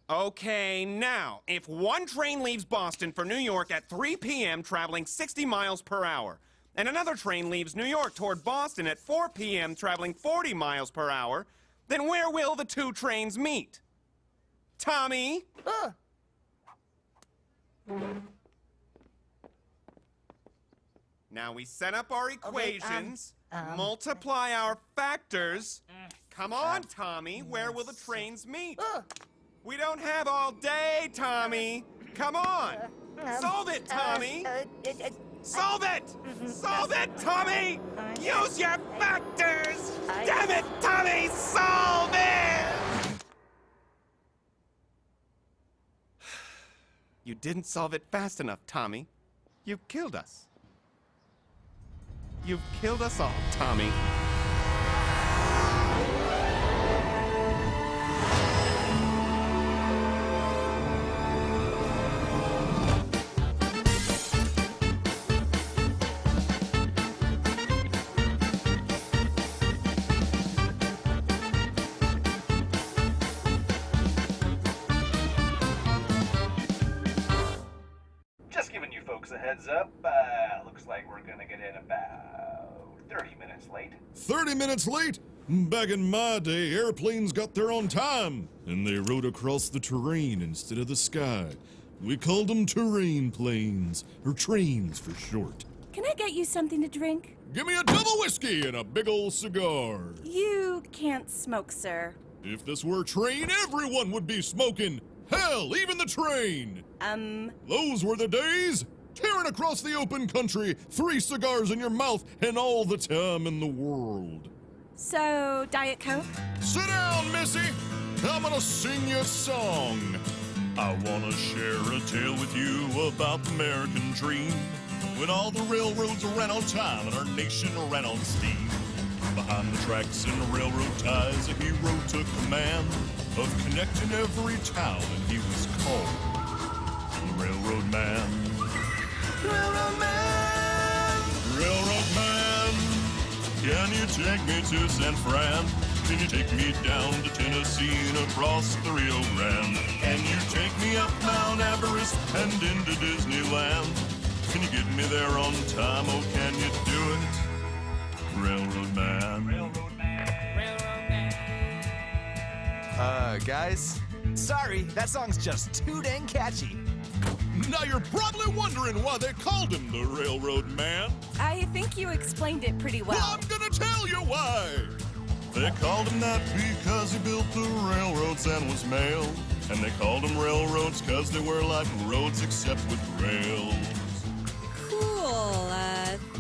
Okay, now, if one train leaves Boston for New York at 3 p.m. traveling 60 miles per hour, and another train leaves New York toward Boston at 4 p.m. traveling 40 miles per hour, then where will the two trains meet? Tommy? Now we set up our equations, multiply our factors. Come on, Tommy, where will the trains meet? We don't have all day, Tommy. Come on. Solve it, Tommy. Solve it! Solve it, Tommy! Use your factors! Damn it, Tommy! Solve it! You didn't solve it fast enough, Tommy. You killed us. You've killed us all, Tommy. Just giving you folks a heads up. Looks like we're gonna get in about 30 minutes late. 30 minutes late? Back in my day, airplanes got there on time, and they rode across the terrain instead of the sky. We called them terrain planes, or trains for short. Can I get you something to drink? Give me a double whiskey and a big ol' cigar. You can't smoke, sir. If this were a train, everyone would be smoking. Hell, even the train. Those were the days. Tearing across the open country, 3 cigars in your mouth, and all the time in the world. So, Diet Coke? Sit down, Missy. I'm gonna sing you a song. I wanna share a tale with you about the American dream. When all the railroads ran on time and our nation ran on steam. Behind the tracks and the railroad ties, a hero took command of connecting every town, and he was called the Railroad Man. Railroad Man! Railroad Man! Can you take me to San Fran? Can you take me down to Tennessee and across the Rio Grande? Can you take me up Mount Everest and into Disneyland? Can you get me there on time? Oh, can you do it? Railroad Man. Railroad Man. Railroad Man. Guys, sorry, that song's just too dang catchy. Now you're probably wondering why they called him the Railroad Man. I think you explained it pretty well. Well, I'm gonna tell you why. They called him that because he built the railroads and was male. And they called them railroads because they were like roads except with rails. Cool,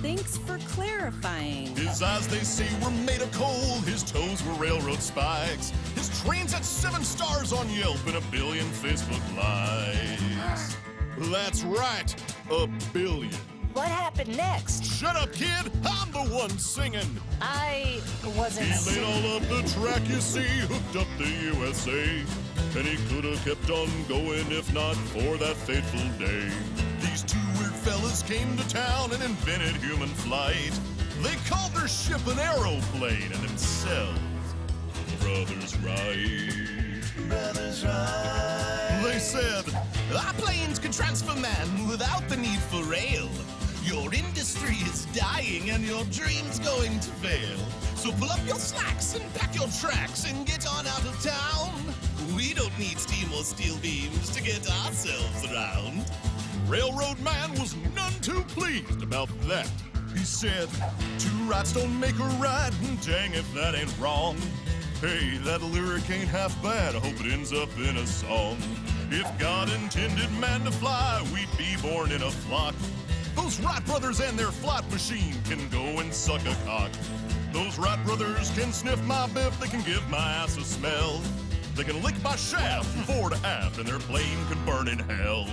thanks for clarifying. His eyes, they say, were made of coal. His toes were railroad spikes. His trains had 7 stars on Yelp and 1 billion Facebook likes. That's right, 1 billion. What happened next? Shut up, kid! I'm the one singing! I wasn't He laid all up the track, you see, hooked up the USA. And he could have kept on going if not for that fateful day. These 2 weird fellas came to town and invented human flight. They called their ship an aeroplane and themselves Brothers Right. Brothers Right. They said, our planes can transfer man without the need for rail. Your industry is dying and your dream's going to fail. So pull up your slacks and pack your tracks and get on out of town. We don't need steam or steel beams to get ourselves around. Railroad Man was none too pleased about that. He said, 2 rights don't make a right, and dang if that ain't wrong. Hey, that lyric ain't half bad, I hope it ends up in a song. If God intended man to fly, we'd be born in a flock. Those Wright brothers and their flight machine can go and suck a cock. Those Wright brothers can sniff my biff, they can give my ass a smell. They can lick my shaft from fore to aft, and their plane could burn in hell.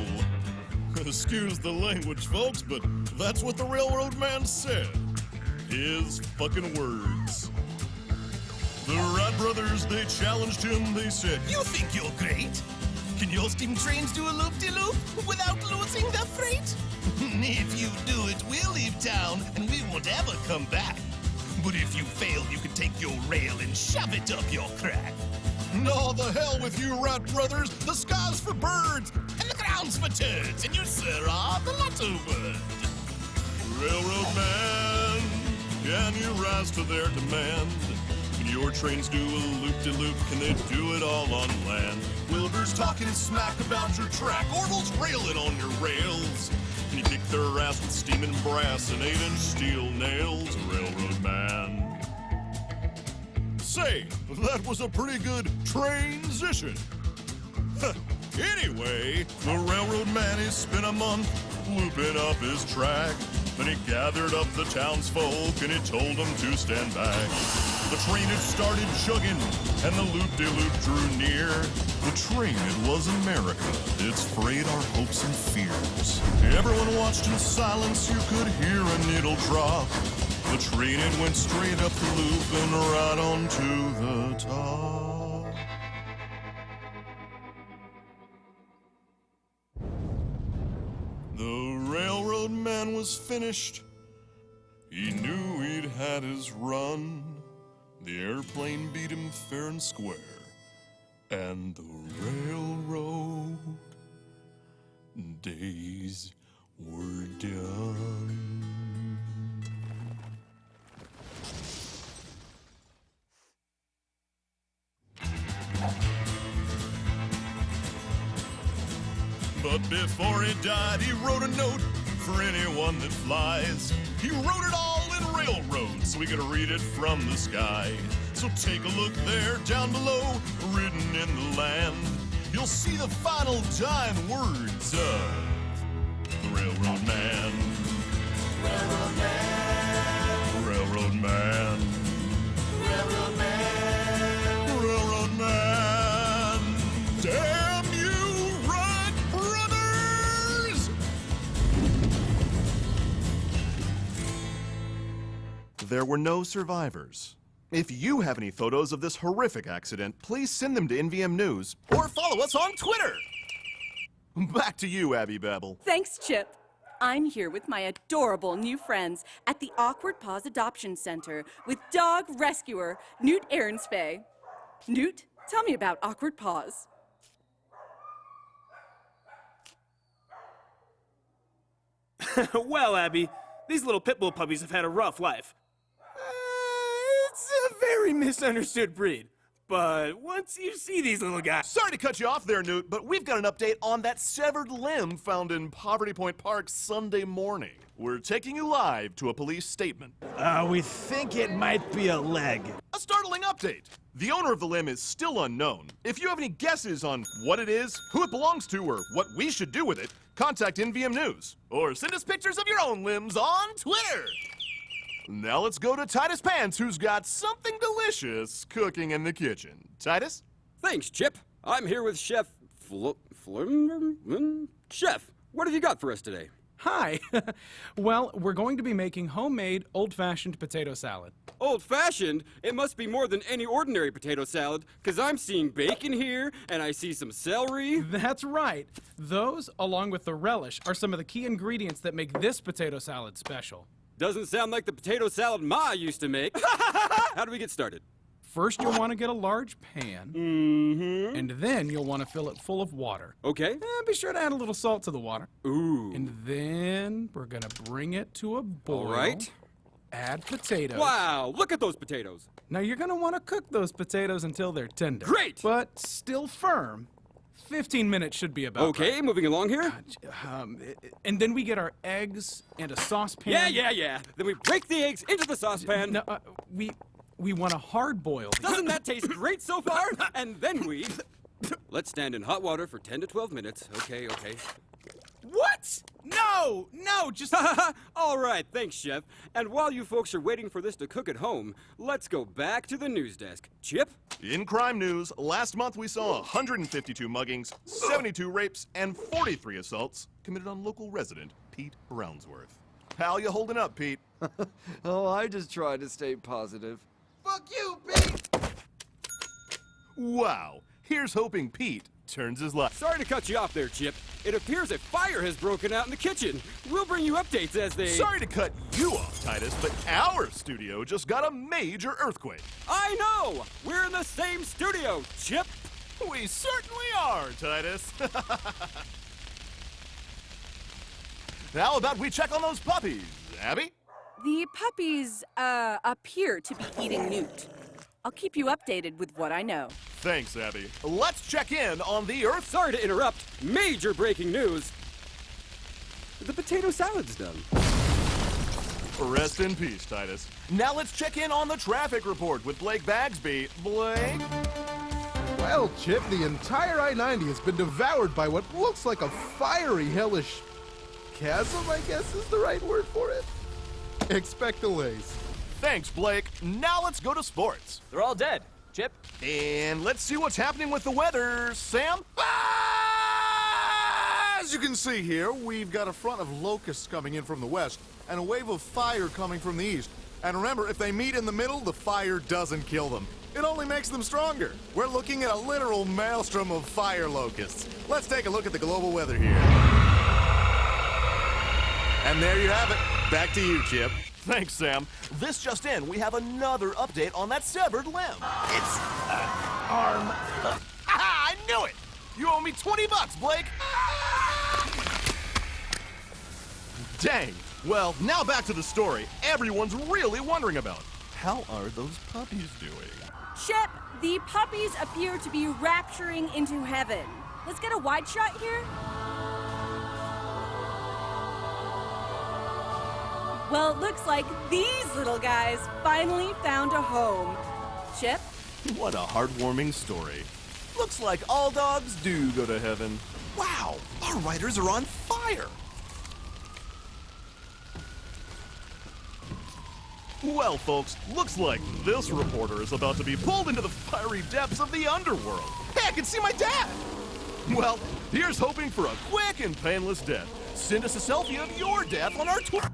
Excuse the language, folks, but that's what the Railroad Man said. His fucking words. The Wright brothers, they challenged him, they said, You think you're great? Can your steam trains do a loop-de-loop without losing the freight? If you do it, we'll leave town and we won't ever come back. But if you fail, you can take your rail and shove it up your crack. No, the hell with you, rat brothers. The sky's for birds, and the ground's for turds, and you, sir, are the latter word. Railroad man, can you rise to their demand? Can your trains do a loop-de-loop? Can they do it all on land? Wilbur's talking smack about your track. Orville's railing on your rails. Can you kick their ass with steaming brass and 8-inch steel nails, railroad man? Say, that was a pretty good transition. Anyway, the railroad man, he spent a month looping up his track. Then he gathered up the townsfolk and he told them to stand back. The train had started chugging and the loop-de-loop drew near. The train, it was America, its freight, our hopes and fears. Everyone watched in silence, you could hear a needle drop. The train, it went straight up the loop and right onto the top. The railroad man was finished. He knew he'd had his run. The airplane beat him fair and square. And the railroad days were done. But before he died, he wrote a note for anyone that flies. He wrote it all in railroad so we could read it from the sky. So take a look there down below, written in the land. You'll see the final dying words of the railroad man. Railroad man. Railroad man. Railroad man. Railroad man. Damn you, Rat Brothers! There were no survivors. If you have any photos of this horrific accident, please send them to NVM News or follow us on Twitter. Back to you, Abby Babel. Thanks, Chip. I'm here with my adorable new friends at the Awkward Paws Adoption Center with dog rescuer Newt Aaronsfay. Newt, tell me about Awkward Paws. Well, Abby, these little pit bull puppies have had a rough life. It's a very misunderstood breed. But once you see these little guys... Sorry to cut you off there, Newt, but we've got an update on that severed limb found in Poverty Point Park Sunday morning. We're taking you live to a police statement. We think it might be a leg. A startling update. The owner of the limb is still unknown. If you have any guesses on what it is, who it belongs to, or what we should do with it, contact NVM News. Or send us pictures of your own limbs on Twitter. Now let's go to Titus Pants, who's got something delicious cooking in the kitchen. Titus? Thanks, Chip. I'm here with Chef Chef, what have you got for us today? Hi. Well, we're going to be making homemade old-fashioned potato salad. Old-fashioned? It must be more than any ordinary potato salad, because I'm seeing bacon here, and I see some celery. That's right. Those, along with the relish, are some of the key ingredients that make this potato salad special. Doesn't sound like the potato salad Ma used to make. How do we get started? First, you'll want to get a large pan. And then you'll want to fill it full of water. Okay. And be sure to add a little salt to the water. Ooh. And then we're going to bring it to a boil. All right. Add potatoes. Wow, look at those potatoes. Now, you're going to want to cook those potatoes until they're tender. Great! But still firm. 15 minutes should be about Okay, right. moving along here. And then we get our eggs and a saucepan. Yeah. Then we break the eggs into the saucepan. No, we want to hard boil. Doesn't that taste great so far? And then we... Let's stand in hot water for 10 to 12 minutes. Okay. What? No, just... All right, thanks, Chef. And while you folks are waiting for this to cook at home, let's go back to the news desk. Chip? In crime news, last month we saw 152 muggings, 72 rapes, and 43 assaults committed on local resident Pete Brownsworth. How you holding up, Pete? Oh, I just try to stay positive. Fuck you, Pete! Wow, here's hoping Pete turns his life. Sorry to cut you off there, Chip. It appears a fire has broken out in the kitchen. We'll bring you updates as they... Sorry to cut you off, Titus, but our studio just got a major earthquake. I know! We're in the same studio, Chip! We certainly are, Titus. How about we check on those puppies, Abby? The puppies, appear to be eating Newt. I'll keep you updated with what I know. Thanks, Abby. Let's check in on the Earth. Sorry to interrupt. Major breaking news. The potato salad's done. Rest in peace, Titus. Now let's check in on the traffic report with Blake Bagsby. Blake? Well, Chip, the entire I-90 has been devoured by what looks like a fiery, hellish chasm, I guess is the right word for it. Expect delays. Thanks, Blake. Now let's go to sports. They're all dead. Chip? And let's see what's happening with the weather. Sam? As you can see here, we've got a front of locusts coming in from the west and a wave of fire coming from the east. And remember, if they meet in the middle, the fire doesn't kill them. It only makes them stronger. We're looking at a literal maelstrom of fire locusts. Let's take a look at the global weather here. And there you have it. Back to you, Chip. Thanks, Sam. This just in, we have another update on that severed limb. It's an arm. Aha! I knew it! You owe me $20, Blake! Dang. Well, now back to the story everyone's really wondering about. How are those puppies doing? Chip, the puppies appear to be rapturing into heaven. Let's get a wide shot here. Well, it looks like these little guys finally found a home. Chip? What a heartwarming story. Looks like all dogs do go to heaven. Wow, our writers are on fire. Well, folks, looks like this reporter is about to be pulled into the fiery depths of the underworld. Hey, I can see my dad! Well, here's hoping for a quick and painless death. Send us a selfie of your death on our Twitter.